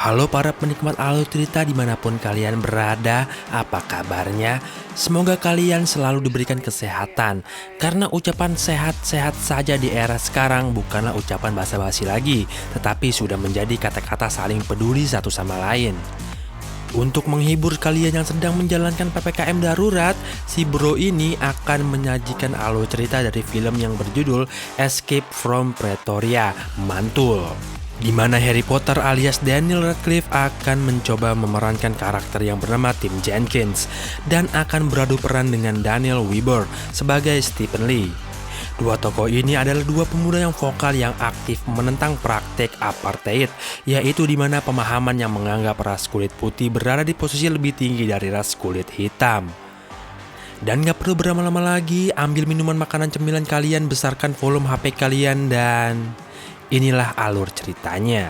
Halo para penikmat alur cerita dimanapun kalian berada, apa kabarnya? Semoga kalian selalu diberikan kesehatan. Karena ucapan sehat-sehat saja di era sekarang bukanlah ucapan basa-basi lagi, tetapi sudah menjadi kata-kata saling peduli satu sama lain. Untuk menghibur kalian yang sedang menjalankan PPKM darurat, si bro ini akan menyajikan alur cerita dari film yang berjudul Escape from Pretoria, Mantul. Di mana Harry Potter alias Daniel Radcliffe akan mencoba memerankan karakter yang bernama Tim Jenkins dan akan beradu peran dengan Daniel Webber sebagai Stephen Lee. Dua tokoh ini adalah dua pemuda yang vokal yang aktif menentang praktek apartheid, yaitu di mana pemahaman yang menganggap ras kulit putih berada di posisi lebih tinggi dari ras kulit hitam. Dan gak perlu berlama-lama lagi, ambil minuman makanan cemilan kalian, besarkan volume HP kalian, dan inilah alur ceritanya.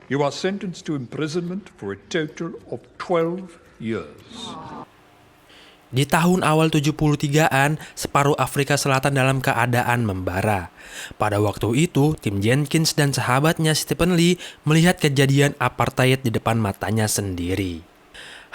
You are sentenced to imprisonment for a total of 12 years. Di tahun awal 73-an, separuh Afrika Selatan dalam keadaan membara. Pada waktu itu, Tim Jenkins dan sahabatnya Stephen Lee melihat kejadian apartheid di depan matanya sendiri.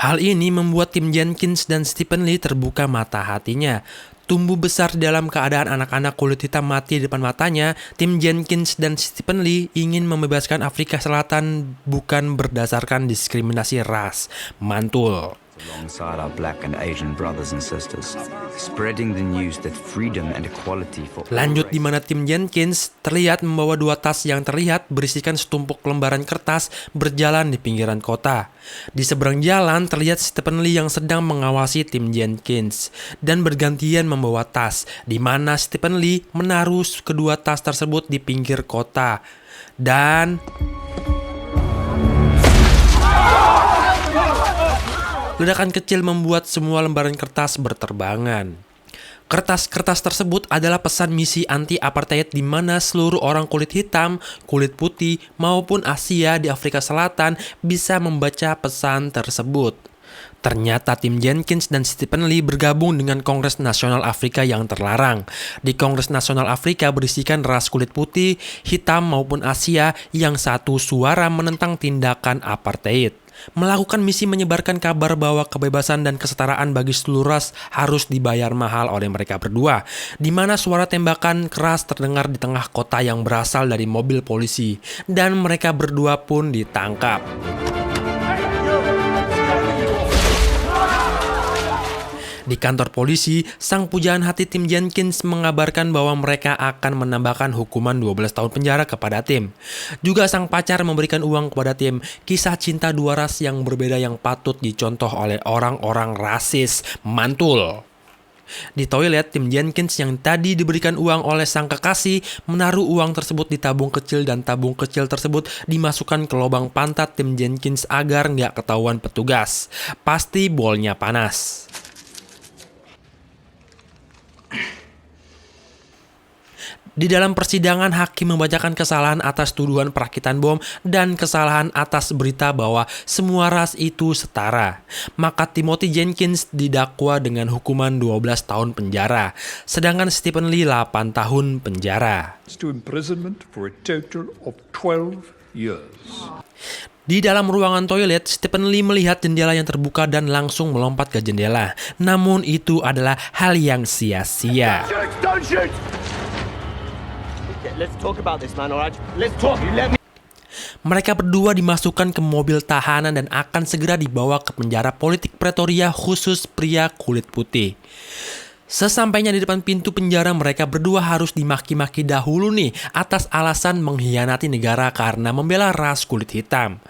Hal ini membuat Tim Jenkins dan Stephen Lee terbuka mata hatinya. Tumbuh besar dalam keadaan anak-anak kulit hitam mati di depan matanya, Tim Jenkins dan Stephen Lee ingin membebaskan Afrika Selatan bukan berdasarkan diskriminasi ras. Mantul. Alongside our black and Asian brothers and sisters, spreading the news that freedom and equality for all Lanjut di mana Tim Jenkins terlihat membawa dua tas yang terlihat berisikan setumpuk lembaran kertas berjalan di pinggiran kota. Di seberang jalan terlihat Stephen Lee yang sedang mengawasi Tim Jenkins dan bergantian membawa tas, di mana Stephen Lee menaruh kedua tas tersebut di pinggir kota. Dan ledakan kecil membuat semua lembaran kertas berterbangan. Kertas-kertas tersebut adalah pesan misi anti-apartheid di mana seluruh orang kulit hitam, kulit putih, maupun Asia di Afrika Selatan bisa membaca pesan tersebut. Ternyata Tim Jenkins dan Stephen Lee bergabung dengan Kongres Nasional Afrika yang terlarang. Di Kongres Nasional Afrika berisikan ras kulit putih, hitam maupun Asia yang satu suara menentang tindakan apartheid. Melakukan misi menyebarkan kabar bahwa kebebasan dan kesetaraan bagi seluruh ras harus dibayar mahal oleh mereka berdua, di mana suara tembakan keras terdengar di tengah kota yang berasal dari mobil polisi, dan mereka berdua pun ditangkap. Di kantor polisi, sang pujaan hati Tim Jenkins mengabarkan bahwa mereka akan menambahkan hukuman 12 tahun penjara kepada Tim. Juga sang pacar memberikan uang kepada Tim, kisah cinta dua ras yang berbeda yang patut dicontoh oleh orang-orang rasis. Mantul. Di toilet, Tim Jenkins yang tadi diberikan uang oleh sang kekasih menaruh uang tersebut di tabung kecil dan tabung kecil tersebut dimasukkan ke lubang pantat Tim Jenkins agar nggak ketahuan petugas. Pasti bolnya panas. Di dalam persidangan, hakim membacakan kesalahan atas tuduhan perakitan bom dan kesalahan atas berita bahwa semua ras itu setara. Maka Timothy Jenkins didakwa dengan hukuman 12 tahun penjara, sedangkan Stephen Lee 8 tahun penjara. To imprisonment for a total of 12 years. Di dalam ruangan toilet, Stephen Lee melihat jendela yang terbuka dan langsung melompat ke jendela. Namun itu adalah hal yang sia-sia. Don't shoot! Let's talk about this, man, alright? Let's talk. Let me... Mereka berdua dimasukkan ke mobil tahanan dan akan segera dibawa ke penjara politik Pretoria khusus pria kulit putih. Sesampainya di depan pintu penjara, mereka berdua harus dimaki-maki dahulu nih atas alasan mengkhianati negara karena membela ras kulit hitam.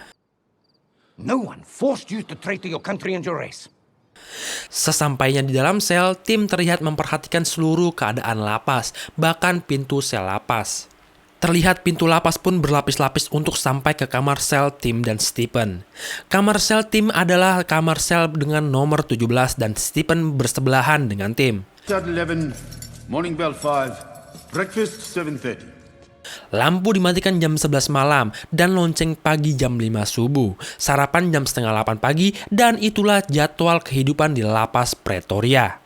No one forced you to traitor your country and your race. Sesampainya di dalam sel, Tim terlihat memperhatikan seluruh keadaan lapas, bahkan pintu sel lapas. Terlihat pintu lapas pun berlapis-lapis untuk sampai ke kamar sel Tim dan Stephen. Kamar sel Tim adalah kamar sel dengan nomor 17 dan Stephen bersebelahan dengan Tim. Start 11, morning bell 5, breakfast 7:30. Lampu dimatikan jam 11 malam dan lonceng pagi jam 5 subuh. Sarapan jam setengah 8 pagi dan itulah jadwal kehidupan di lapas Pretoria.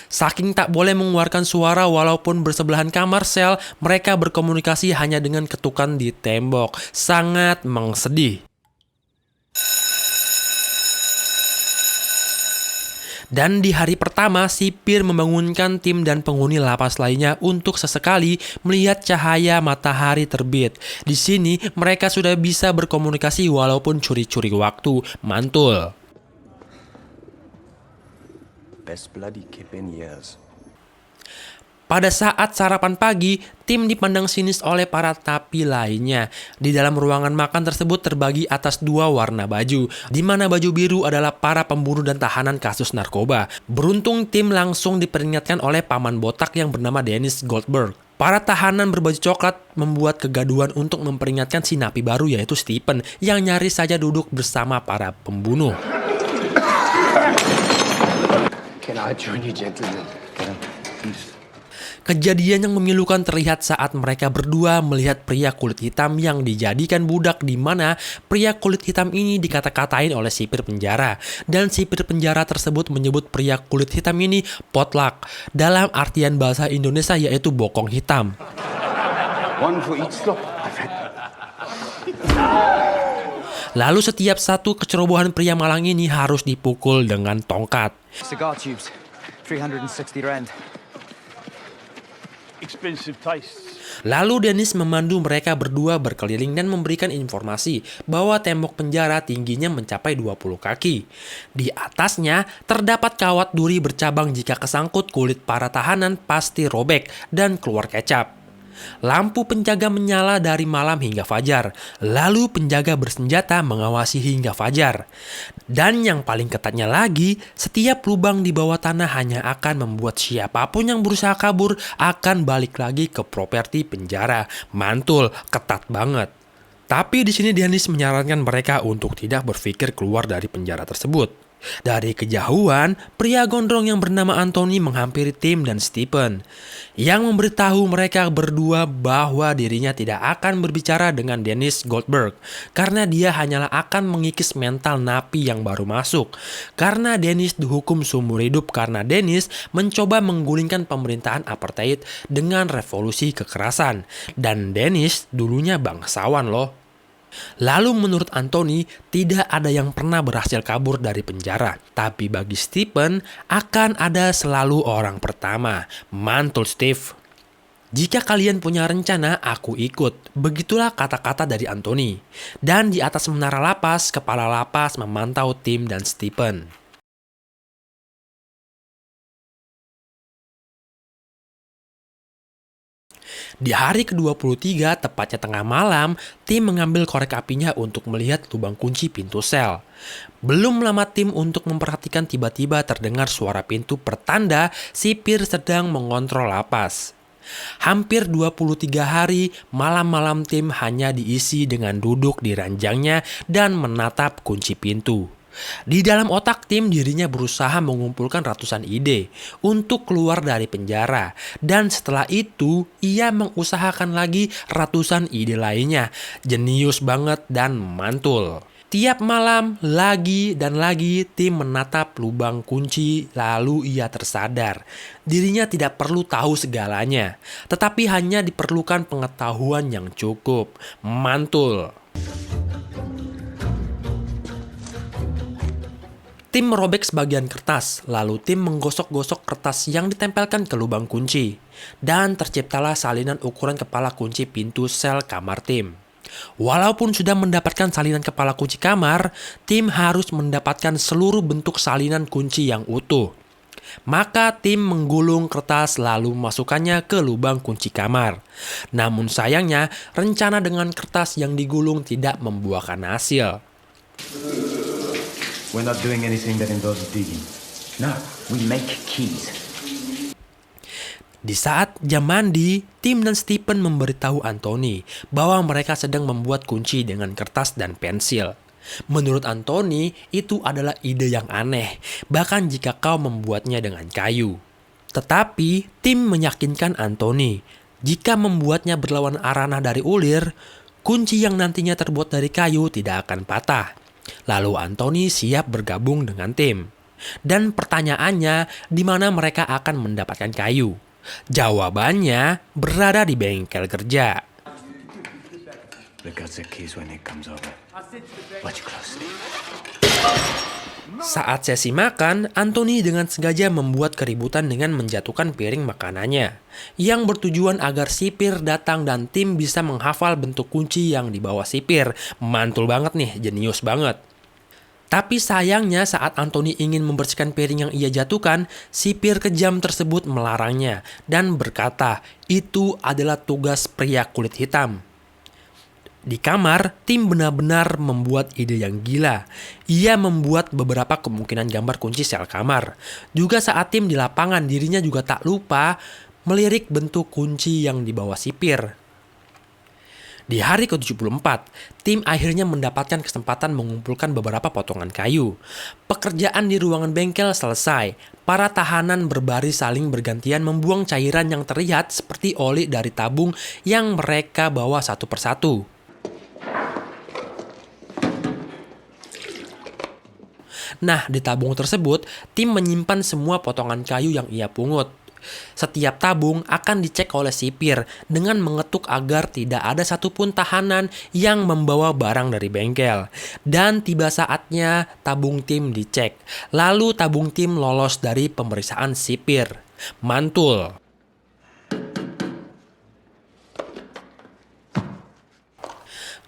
Saking tak boleh mengeluarkan suara walaupun bersebelahan kamar sel, mereka berkomunikasi hanya dengan ketukan di tembok. Sangat mengsedih. Dan di hari pertama, sipir membangunkan tim dan penghuni lapas lainnya untuk sesekali melihat cahaya matahari terbit. Di sini, mereka sudah bisa berkomunikasi walaupun curi-curi waktu. Mantul. Best bloody kip in years. Pada saat sarapan pagi, tim dipandang sinis oleh para napi lainnya. Di dalam ruangan makan tersebut terbagi atas 2 warna baju, di mana baju biru adalah para pembunuh dan tahanan kasus narkoba. Beruntung tim langsung diperingatkan oleh paman botak yang bernama Dennis Goldberg. Para tahanan berbaju coklat membuat kegaduhan untuk memperingatkan si napi baru yaitu Stephen yang nyaris saja duduk bersama para pembunuh. Can I join you, gentlemen? Kejadian yang memilukan terlihat saat mereka berdua melihat pria kulit hitam yang dijadikan budak, di mana pria kulit hitam ini dikata-katain oleh sipir penjara. Dan sipir penjara tersebut menyebut pria kulit hitam ini potluck, dalam artian bahasa Indonesia yaitu bokong hitam. One for each slop. Lalu setiap satu kecerobohan pria malang ini harus dipukul dengan tongkat. Cigar tubes, 360 rand. Expensive tastes. Lalu Dennis memandu mereka berdua berkeliling dan memberikan informasi bahwa tembok penjara tingginya mencapai 20 kaki. Di atasnya terdapat kawat duri bercabang, jika kesangkut kulit para tahanan pasti robek dan keluar kecap. Lampu penjaga menyala dari malam hingga fajar. Lalu penjaga bersenjata mengawasi hingga fajar. Dan yang paling ketatnya lagi, setiap lubang di bawah tanah hanya akan membuat siapapun yang berusaha kabur akan balik lagi ke properti penjara. Mantul, ketat banget. Tapi di sini Dennis menyarankan mereka untuk tidak berpikir keluar dari penjara tersebut. Dari kejauhan, pria gondrong yang bernama Anthony menghampiri Tim dan Stephen, yang memberitahu mereka berdua bahwa dirinya tidak akan berbicara dengan Dennis Goldberg karena dia hanyalah akan mengikis mental napi yang baru masuk. Karena Dennis dihukum seumur hidup karena Dennis mencoba menggulingkan pemerintahan apartheid dengan revolusi kekerasan. Dan Dennis dulunya bangsawan loh. Lalu menurut Anthony, tidak ada yang pernah berhasil kabur dari penjara. Tapi bagi Stephen, akan ada selalu orang pertama. Mantul Steve. Jika kalian punya rencana, aku ikut. Begitulah kata-kata dari Anthony. Dan di atas menara lapas, kepala lapas memantau Tim dan Stephen. Di hari ke-23, tepatnya tengah malam, Tim mengambil korek apinya untuk melihat lubang kunci pintu sel. Belum lama Tim untuk memperhatikan, tiba-tiba terdengar suara pintu pertanda sipir sedang mengontrol lapas. Hampir 23 hari, malam-malam Tim hanya diisi dengan duduk di ranjangnya dan menatap kunci pintu. Di dalam otak Tim, dirinya berusaha mengumpulkan ratusan ide untuk keluar dari penjara. Dan setelah itu, ia mengusahakan lagi ratusan ide lainnya. Jenius banget dan mantul. Tiap malam, lagi dan lagi, Tim menatap lubang kunci, lalu ia tersadar. Dirinya tidak perlu tahu segalanya, tetapi hanya diperlukan pengetahuan yang cukup. Mantul. Tim merobek sebagian kertas, lalu Tim menggosok-gosok kertas yang ditempelkan ke lubang kunci. Dan terciptalah salinan ukuran kepala kunci pintu sel kamar Tim. Walaupun sudah mendapatkan salinan kepala kunci kamar, Tim harus mendapatkan seluruh bentuk salinan kunci yang utuh. Maka Tim menggulung kertas lalu memasukkannya ke lubang kunci kamar. Namun sayangnya, rencana dengan kertas yang digulung tidak membuahkan hasil. We're not doing anything that involves digging. No, we make keys. Di saat jam mandi, Tim dan Stephen memberitahu Anthony bahwa mereka sedang membuat kunci dengan kertas dan pensil. Menurut Anthony, itu adalah ide yang aneh, bahkan jika kau membuatnya dengan kayu. Tetapi, Tim meyakinkan Anthony, jika membuatnya berlawan arah dari ulir, kunci yang nantinya terbuat dari kayu tidak akan patah. Lalu Anthony siap bergabung dengan Tim. Dan pertanyaannya, di mana mereka akan mendapatkan kayu? Jawabannya berada di bengkel kerja. Look out the keys when it comes over. Watch closely. Saat sesi makan, Anthony dengan sengaja membuat keributan dengan menjatuhkan piring makanannya, yang bertujuan agar sipir datang dan tim bisa menghafal bentuk kunci yang dibawa sipir. Mantul banget nih, jenius banget. Tapi sayangnya saat Anthony ingin membersihkan piring yang ia jatuhkan, sipir kejam tersebut melarangnya dan berkata itu adalah tugas pria kulit hitam. Di kamar, tim benar-benar membuat ide yang gila. Ia membuat beberapa kemungkinan gambar kunci sel kamar. Juga saat tim di lapangan, dirinya juga tak lupa melirik bentuk kunci yang dibawa sipir. Di hari ke-74, tim akhirnya mendapatkan kesempatan mengumpulkan beberapa potongan kayu. Pekerjaan di ruangan bengkel selesai. Para tahanan berbaris saling bergantian membuang cairan yang terlihat seperti oli dari tabung yang mereka bawa satu persatu. Nah, di tabung tersebut, tim menyimpan semua potongan kayu yang ia pungut. Setiap tabung akan dicek oleh sipir dengan mengetuk agar tidak ada satupun tahanan yang membawa barang dari bengkel. Dan tiba saatnya tabung tim dicek. Lalu tabung tim lolos dari pemeriksaan sipir. Mantul.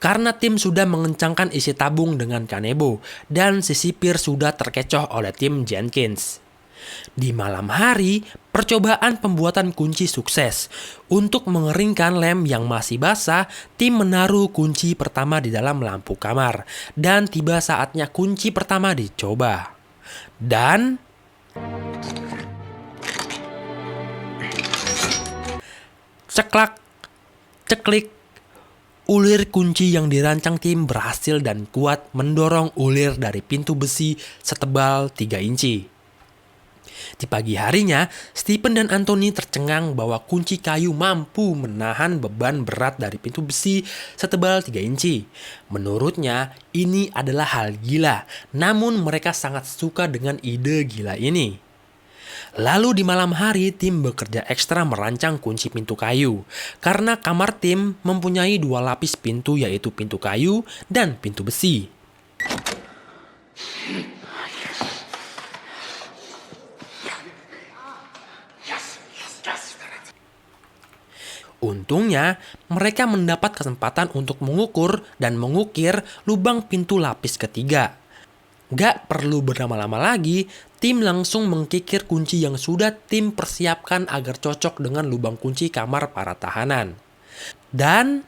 Karena tim sudah mengencangkan isi tabung dengan kanebo dan si sipir sudah terkecoh oleh tim Jenkins. Di malam hari, percobaan pembuatan kunci sukses. Untuk mengeringkan lem yang masih basah, tim menaruh kunci pertama di dalam lampu kamar. Dan tiba saatnya kunci pertama dicoba. Dan ceklak, ceklik, ulir kunci yang dirancang tim berhasil dan kuat mendorong ulir dari pintu besi setebal 3 inci. Di pagi harinya, Stephen dan Anthony tercengang bahwa kunci kayu mampu menahan beban berat dari pintu besi setebal 3 inci. Menurutnya, ini adalah hal gila, namun mereka sangat suka dengan ide gila ini. Lalu di malam hari, tim bekerja ekstra merancang kunci pintu kayu. Karena kamar tim mempunyai 2 lapis pintu, yaitu pintu kayu dan pintu besi. Untungnya, mereka mendapat kesempatan untuk mengukur dan mengukir lubang pintu lapis ketiga. Gak perlu berlama-lama lagi, tim langsung mengkikir kunci yang sudah tim persiapkan agar cocok dengan lubang kunci kamar para tahanan. Dan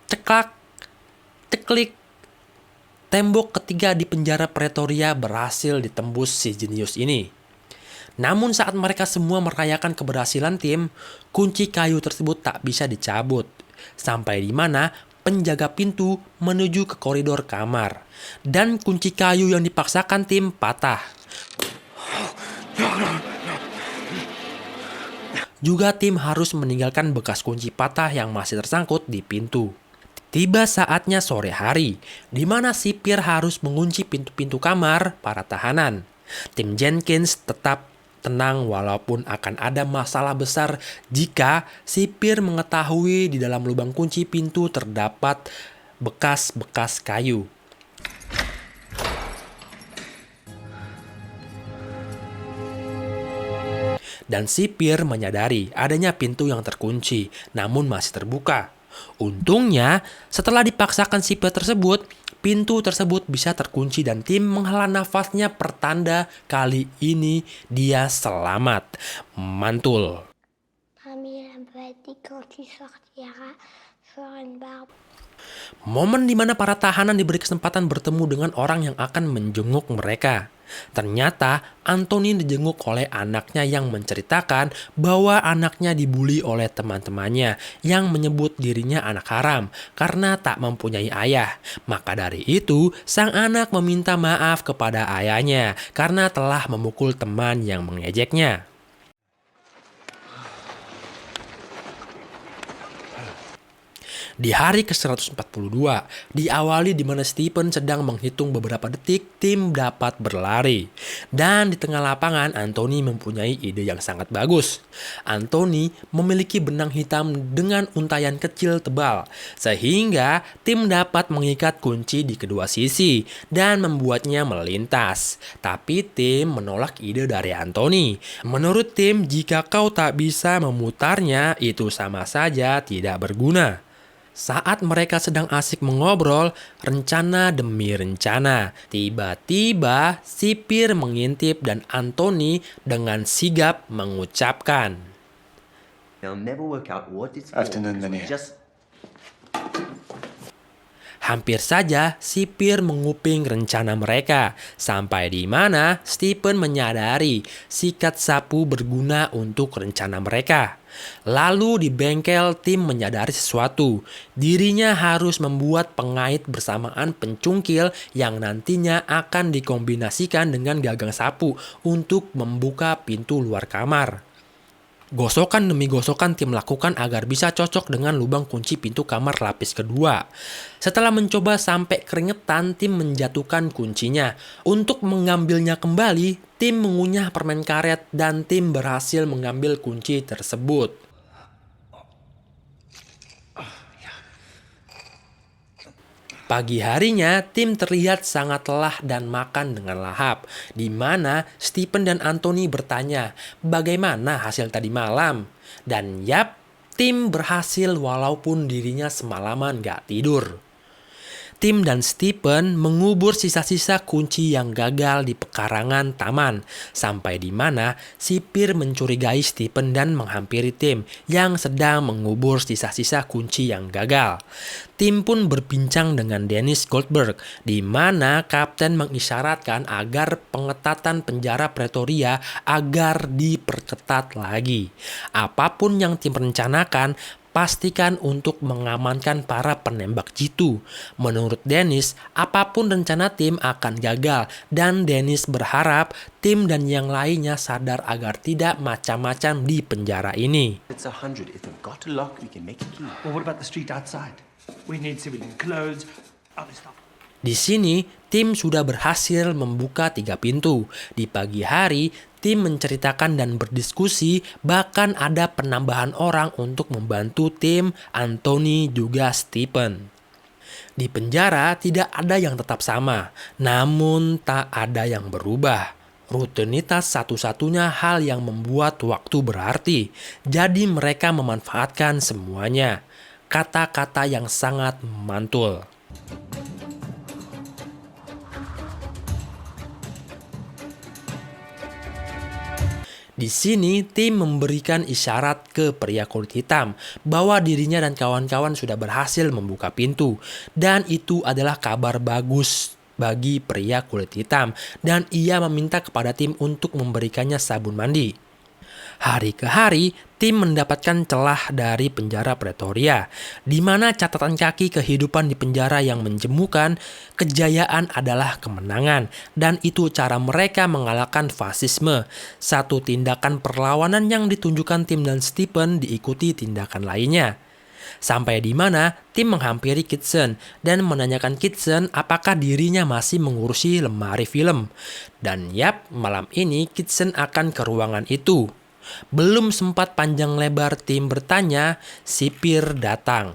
ceklak, ceklik, tembok ketiga di penjara Pretoria berhasil ditembus si jenius ini. Namun saat mereka semua merayakan keberhasilan tim, kunci kayu tersebut tak bisa dicabut. Sampai di mana penjaga pintu menuju ke koridor kamar. Dan kunci kayu yang dipaksakan tim patah. Juga tim harus meninggalkan bekas kunci patah yang masih tersangkut di pintu. Tiba saatnya sore hari, di mana sipir harus mengunci pintu-pintu kamar para tahanan. Tim Jenkins tetap tenang walaupun akan ada masalah besar jika sipir mengetahui di dalam lubang kunci pintu terdapat bekas-bekas kayu. Dan sipir menyadari adanya pintu yang terkunci, namun masih terbuka. Untungnya, setelah dipaksakan sipir tersebut, pintu tersebut bisa terkunci dan tim menghela nafasnya pertanda kali ini dia selamat. Mantul. Momen di mana para tahanan diberi kesempatan bertemu dengan orang yang akan menjenguk mereka. Ternyata Anthony dijenguk oleh anaknya yang menceritakan bahwa anaknya dibuli oleh teman-temannya yang menyebut dirinya anak haram karena tak mempunyai ayah. Maka dari itu, sang anak meminta maaf kepada ayahnya karena telah memukul teman yang mengejeknya. Di hari ke-142, diawali di mana Stephen sedang menghitung beberapa detik tim dapat berlari. Dan di tengah lapangan, Anthony mempunyai ide yang sangat bagus. Anthony memiliki benang hitam dengan untayan kecil tebal, sehingga tim dapat mengikat kunci di kedua sisi dan membuatnya melintas. Tapi tim menolak ide dari Anthony. Menurut tim, jika kau tak bisa memutarnya, itu sama saja tidak berguna. Saat mereka sedang asik mengobrol, rencana demi rencana, tiba-tiba sipir mengintip dan Anthony dengan sigap mengucapkan, They'll never work out what it's for. Afternoon, because we Daniel. just Hampir saja sipir menguping rencana mereka, sampai di mana Stephen menyadari sikat sapu berguna untuk rencana mereka. Lalu di bengkel, tim menyadari sesuatu. Dirinya harus membuat pengait bersamaan pencungkil yang nantinya akan dikombinasikan dengan gagang sapu untuk membuka pintu luar kamar. Gosokan demi gosokan tim lakukan agar bisa cocok dengan lubang kunci pintu kamar lapis kedua. Setelah mencoba sampai keringetan, tim menjatuhkan kuncinya. Untuk mengambilnya kembali, tim mengunyah permen karet dan tim berhasil mengambil kunci tersebut. Pagi harinya, tim terlihat sangat lelah dan makan dengan lahap, di mana Stephen dan Anthony bertanya, bagaimana hasil tadi malam? Dan yap, tim berhasil walaupun dirinya semalaman gak tidur. Tim dan Stephen mengubur sisa-sisa kunci yang gagal di pekarangan taman, sampai di mana sipir mencurigai Stephen dan menghampiri tim yang sedang mengubur sisa-sisa kunci yang gagal. Tim pun berbincang dengan Dennis Goldberg, di mana kapten mengisyaratkan agar pengetatan penjara Pretoria agar diperketat lagi. Apapun yang tim rencanakan, pastikan untuk mengamankan para penembak jitu. Menurut Dennis, apapun rencana tim akan gagal dan Dennis berharap tim dan yang lainnya sadar agar tidak macam-macam di penjara ini. It's 100. If they've got a lock, we can make a key. Well, what about the street outside? We need civilian clothes, other stuff. Di sini, tim sudah berhasil membuka 3 pintu. Di pagi hari, tim menceritakan dan berdiskusi, bahkan ada penambahan orang untuk membantu tim, Anthony juga Stephen. Di penjara tidak ada yang tetap sama, namun tak ada yang berubah. Rutinitas satu-satunya hal yang membuat waktu berarti, jadi mereka memanfaatkan semuanya. Kata-kata yang sangat memantul. Di sini, tim memberikan isyarat ke pria kulit hitam bahwa dirinya dan kawan-kawan sudah berhasil membuka pintu. Dan itu adalah kabar bagus bagi pria kulit hitam. Dan ia meminta kepada tim untuk memberikannya sabun mandi. Hari ke hari, tim mendapatkan celah dari penjara Pretoria, di mana catatan kaki kehidupan di penjara yang menjemukan, kejayaan adalah kemenangan, dan itu cara mereka mengalahkan fasisme. Satu tindakan perlawanan yang ditunjukkan tim dan Stephen diikuti tindakan lainnya. Sampai di mana tim menghampiri Kitson dan menanyakan Kitson apakah dirinya masih mengurusi lemari film. Dan yap, malam ini Kitson akan ke ruangan itu. Belum sempat panjang lebar tim bertanya, sipir datang.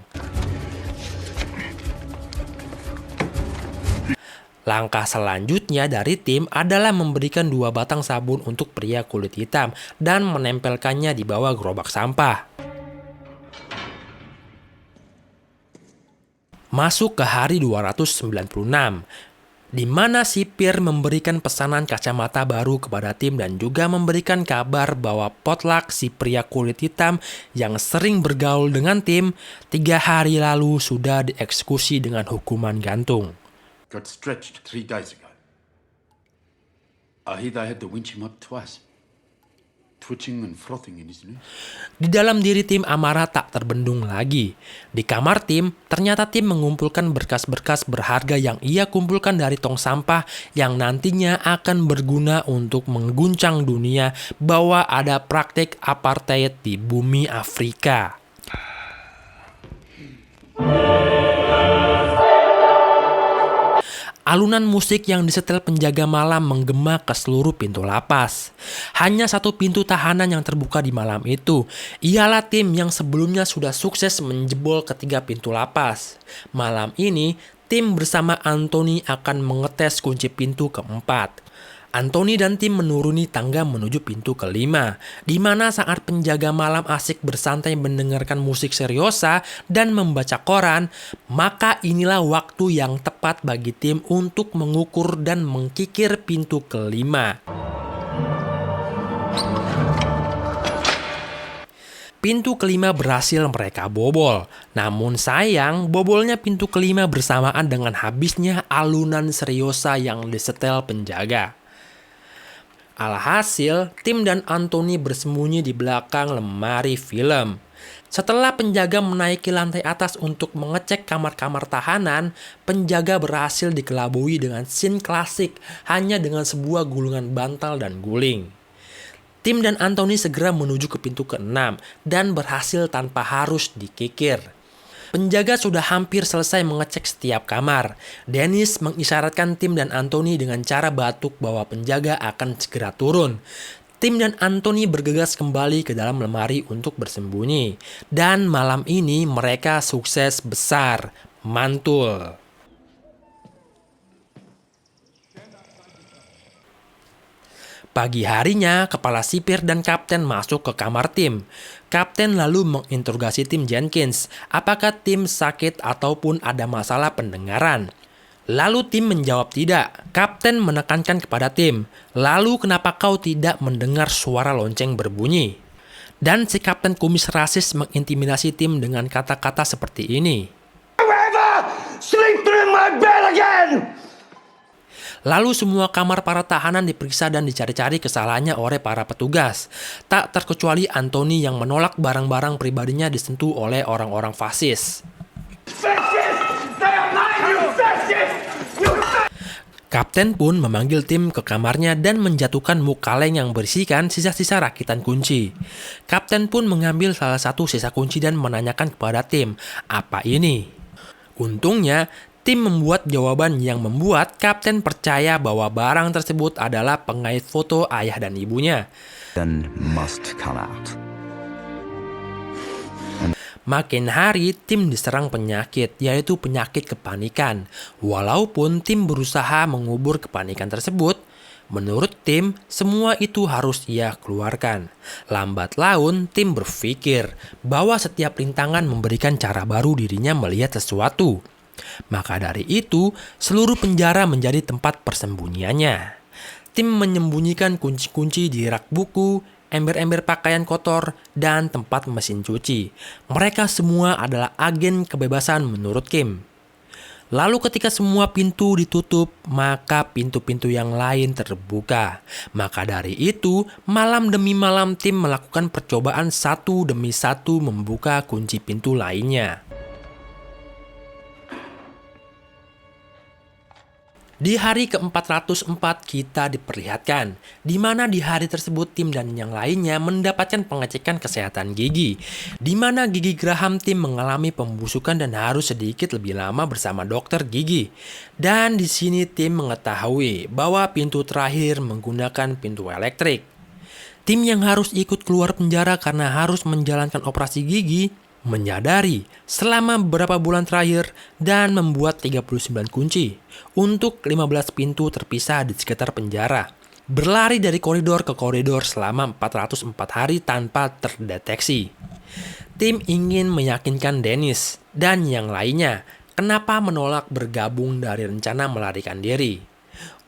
Langkah selanjutnya dari tim adalah memberikan 2 batang sabun untuk pria kulit hitam dan menempelkannya di bawah gerobak sampah. Masuk ke hari 296. Di mana sipir memberikan pesanan kacamata baru kepada tim dan juga memberikan kabar bahwa Potluck, si pria kulit hitam yang sering bergaul dengan tim, 3 hari lalu sudah dieksekusi dengan hukuman gantung. Got stretched 3 days ago. I hear they had to winch him up twice. Twitching and frothing in his knees. Di dalam diri tim amarah tak terbendung lagi. Di kamar tim, ternyata tim mengumpulkan berkas-berkas berharga yang ia kumpulkan dari tong sampah yang nantinya akan berguna untuk mengguncang dunia bahwa ada praktik apartheid di bumi Afrika. Alunan musik yang disetel penjaga malam menggema ke seluruh pintu lapas. Hanya satu pintu tahanan yang terbuka di malam itu. Ialah Tim yang sebelumnya sudah sukses menjebol ketiga pintu lapas. Malam ini, Tim bersama Anthony akan mengetes kunci pintu keempat. Anthony dan Tim menuruni tangga menuju pintu kelima, di mana saat penjaga malam asik bersantai mendengarkan musik seriosa dan membaca koran, maka inilah waktu yang tepat bagi Tim untuk mengukur dan mengkikir pintu kelima. Pintu kelima berhasil mereka bobol. Namun sayang, bobolnya pintu kelima bersamaan dengan habisnya alunan seriosa yang disetel penjaga. Alhasil, Tim dan Anthony bersembunyi di belakang lemari film. Setelah penjaga menaiki lantai atas untuk mengecek kamar-kamar tahanan, penjaga berhasil dikelabui dengan scene klasik hanya dengan sebuah gulungan bantal dan guling. Tim dan Anthony segera menuju ke pintu ke-6 dan berhasil tanpa harus dikikir. Penjaga sudah hampir selesai mengecek setiap kamar. Dennis mengisyaratkan Tim dan Anthony dengan cara batuk bahwa penjaga akan segera turun. Tim dan Anthony bergegas kembali ke dalam lemari untuk bersembunyi. Dan malam ini mereka sukses besar, mantul. Pagi harinya, kepala sipir dan kapten masuk ke kamar Tim. Kapten lalu menginterogasi Tim Jenkins, apakah Tim sakit ataupun ada masalah pendengaran. Lalu Tim menjawab tidak. Kapten menekankan kepada Tim, lalu kenapa kau tidak mendengar suara lonceng berbunyi? Dan si kapten kumis rasis mengintimidasi Tim dengan kata-kata seperti ini. Sleep through my bed again! Lalu semua kamar para tahanan diperiksa dan dicari-cari kesalahannya oleh para petugas. Tak terkecuali Anthony yang menolak barang-barang pribadinya disentuh oleh orang-orang fasis. Kapten pun memanggil Tim ke kamarnya dan menjatuhkan muk kaleng yang berisikan sisa-sisa rakitan kunci. Kapten pun mengambil salah satu sisa kunci dan menanyakan kepada Tim, apa ini? Untungnya, Tim membuat jawaban yang membuat Kapten percaya bahwa barang tersebut adalah pengait foto ayah dan ibunya. Then must come out. Makin hari, Tim diserang penyakit, yaitu penyakit kepanikan. Walaupun Tim berusaha mengubur kepanikan tersebut, menurut Tim, semua itu harus ia keluarkan. Lambat laun, Tim berpikir bahwa setiap rintangan memberikan cara baru dirinya melihat sesuatu. Maka dari itu, seluruh penjara menjadi tempat persembunyiannya. Tim menyembunyikan kunci-kunci di rak buku, ember-ember pakaian kotor, dan tempat mesin cuci. Mereka semua adalah agen kebebasan menurut Kim. Lalu ketika semua pintu ditutup, maka pintu-pintu yang lain terbuka. Maka dari itu, malam demi malam Tim melakukan percobaan satu demi satu membuka kunci pintu lainnya. Di hari ke-404 kita diperlihatkan, di mana di hari tersebut Tim dan yang lainnya mendapatkan pengecekan kesehatan gigi, di mana gigi Graham Tim mengalami pembusukan dan harus sedikit lebih lama bersama dokter gigi. Dan di sini Tim mengetahui bahwa pintu terakhir menggunakan pintu elektrik. Tim yang harus ikut keluar penjara karena harus menjalankan operasi gigi, menyadari selama beberapa bulan terakhir dan membuat 39 kunci untuk 15 pintu terpisah di sekitar penjara. Berlari dari koridor ke koridor selama 404 hari tanpa terdeteksi. Tim ingin meyakinkan Dennis dan yang lainnya kenapa menolak bergabung dari rencana melarikan diri.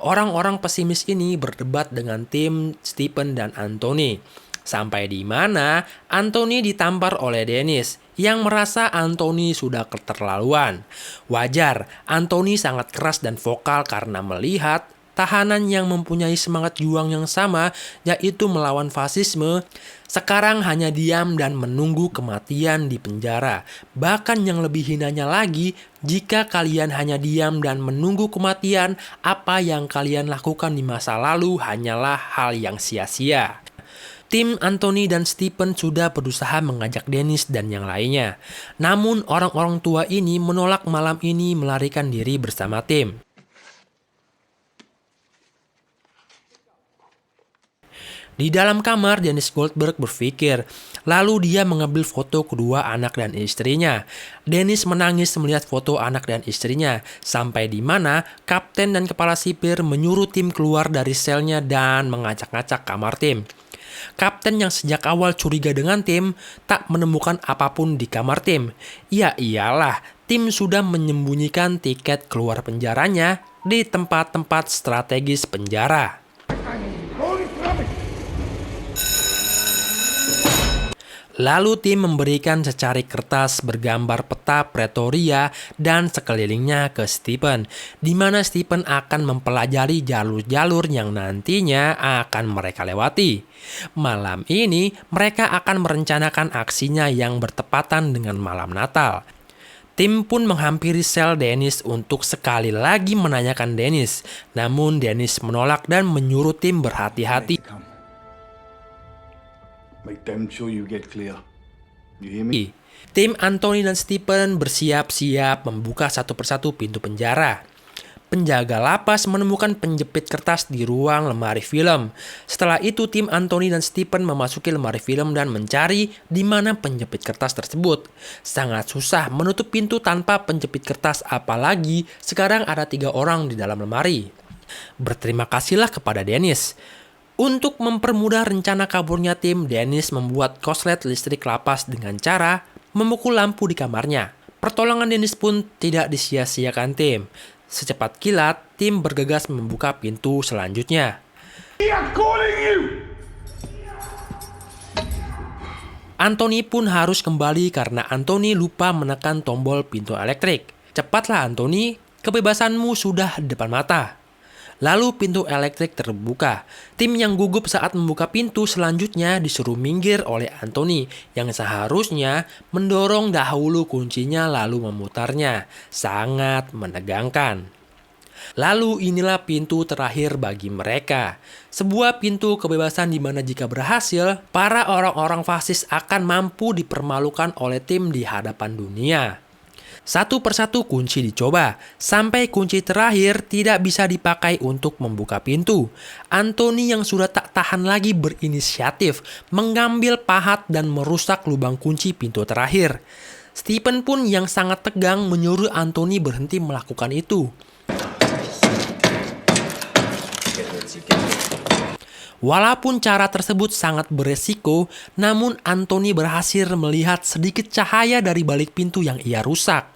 Orang-orang pesimis ini berdebat dengan Tim, Stephen, dan Anthony. Sampai di mana Anthony ditampar oleh Dennis yang merasa Anthony sudah keterlaluan. Wajar, Anthony sangat keras dan vokal karena melihat tahanan yang mempunyai semangat juang yang sama, yaitu melawan fasisme, sekarang hanya diam dan menunggu kematian di penjara. Bahkan yang lebih hinanya lagi, jika kalian hanya diam dan menunggu kematian, apa yang kalian lakukan di masa lalu hanyalah hal yang sia-sia. Tim, Anthony, dan Stephen sudah berusaha mengajak Dennis dan yang lainnya. Namun orang-orang tua ini menolak malam ini melarikan diri bersama Tim. Di dalam kamar, Dennis Goldberg berpikir. Lalu dia mengambil foto kedua anak dan istrinya. Dennis menangis melihat foto anak dan istrinya, sampai di mana kapten dan kepala sipir menyuruh tim keluar dari selnya dan mengacak-ngacak kamar tim. Kapten yang sejak awal curiga dengan tim tak menemukan apapun di kamar tim. Ya iyalah, tim sudah menyembunyikan tiket keluar penjaranya di tempat-tempat strategis penjara. Lalu tim memberikan secari kertas bergambar peta Pretoria dan sekelilingnya ke Stephen, di mana Stephen akan mempelajari jalur-jalur yang nantinya akan mereka lewati. Malam ini mereka akan merencanakan aksinya yang bertepatan dengan malam Natal. Tim pun menghampiri sel Dennis untuk sekali lagi menanyakan Dennis, namun Dennis menolak dan menyuruh tim berhati-hati. Make damn sure you get clear. You hear me? Tim Anthony dan Stephen bersiap-siap membuka satu persatu pintu penjara. Penjaga lapas menemukan penjepit kertas di ruang lemari film. Setelah itu tim Anthony dan Stephen memasuki lemari film dan mencari di mana penjepit kertas tersebut. Sangat susah menutup pintu tanpa penjepit kertas, apalagi sekarang ada 3 orang di dalam lemari. Berterima kasihlah kepada Dennis. Untuk mempermudah rencana kaburnya tim, Dennis membuat konslet listrik lapas dengan cara memukul lampu di kamarnya. Pertolongan Dennis pun tidak disia-siakan tim. Secepat kilat, tim bergegas membuka pintu selanjutnya. Anthony pun harus kembali karena Anthony lupa menekan tombol pintu elektrik. Cepatlah Anthony, kebebasanmu sudah di depan mata. Lalu pintu elektrik terbuka. Tim yang gugup saat membuka pintu selanjutnya disuruh minggir oleh Anthony yang seharusnya mendorong dahulu kuncinya lalu memutarnya. Sangat menegangkan. Lalu inilah pintu terakhir bagi mereka. Sebuah pintu kebebasan di mana jika berhasil, para orang-orang fasis akan mampu dipermalukan oleh tim di hadapan dunia. Satu persatu kunci dicoba, sampai kunci terakhir tidak bisa dipakai untuk membuka pintu. Anthony yang sudah tak tahan lagi berinisiatif, mengambil pahat dan merusak lubang kunci pintu terakhir. Stephen pun yang sangat tegang menyuruh Anthony berhenti melakukan itu. Walaupun cara tersebut sangat beresiko, namun Anthony berhasil melihat sedikit cahaya dari balik pintu yang ia rusak.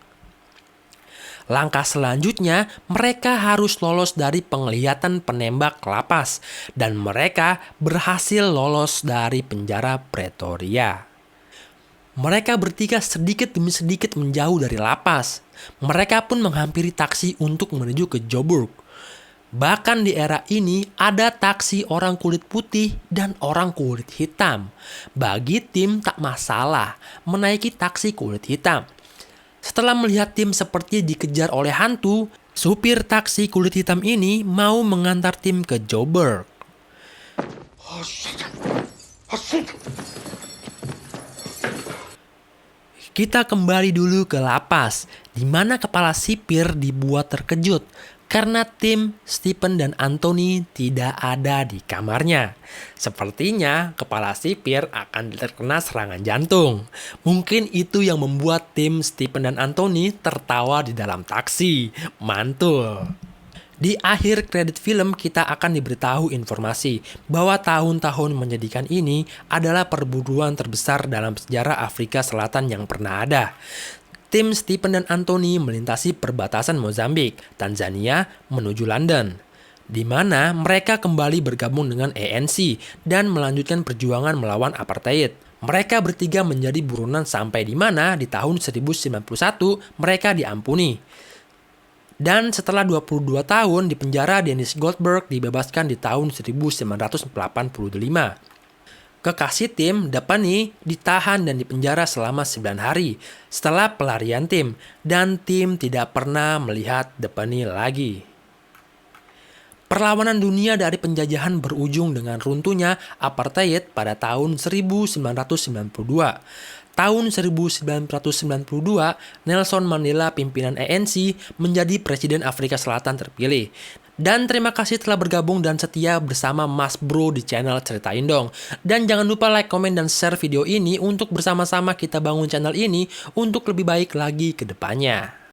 Langkah selanjutnya, mereka harus lolos dari penglihatan penembak lapas, dan mereka berhasil lolos dari penjara Pretoria. Mereka bertiga sedikit demi sedikit menjauh dari lapas. Mereka pun menghampiri taksi untuk menuju ke Joburg. Bahkan di era ini ada taksi orang kulit putih dan orang kulit hitam. Bagi tim tak masalah menaiki taksi kulit hitam. Setelah melihat tim seperti dikejar oleh hantu, supir taksi kulit hitam ini mau mengantar tim ke Joburg. Kita kembali dulu ke lapas, di mana kepala sipir dibuat terkejut karena tim Stephen dan Anthony tidak ada di kamarnya. Sepertinya kepala sipir akan terkena serangan jantung. Mungkin itu yang membuat tim Stephen dan Anthony tertawa di dalam taksi. Mantul. Di akhir kredit film kita akan diberitahu informasi bahwa tahun-tahun menyedihkan ini adalah perburuan terbesar dalam sejarah Afrika Selatan yang pernah ada. Tim Stephen dan Anthony melintasi perbatasan Mozambik, Tanzania menuju London, di mana mereka kembali bergabung dengan ANC dan melanjutkan perjuangan melawan apartheid. Mereka bertiga menjadi buronan sampai di mana di tahun 1091 mereka diampuni. Dan setelah 22 tahun di penjara, Dennis Goldberg dibebaskan di tahun 1985. Kekasih tim, Daphne, ditahan dan dipenjara selama 9 hari setelah pelarian tim, dan tim tidak pernah melihat Daphne lagi. Perlawanan dunia dari penjajahan berujung dengan runtuhnya apartheid pada tahun 1992. Tahun 1992, Nelson Mandela, pimpinan ANC, menjadi Presiden Afrika Selatan terpilih. Dan terima kasih telah bergabung dan setia bersama Mas Bro di channel Ceritain Dong. Dan jangan lupa like, komen, dan share video ini untuk bersama-sama kita bangun channel ini untuk lebih baik lagi ke depannya.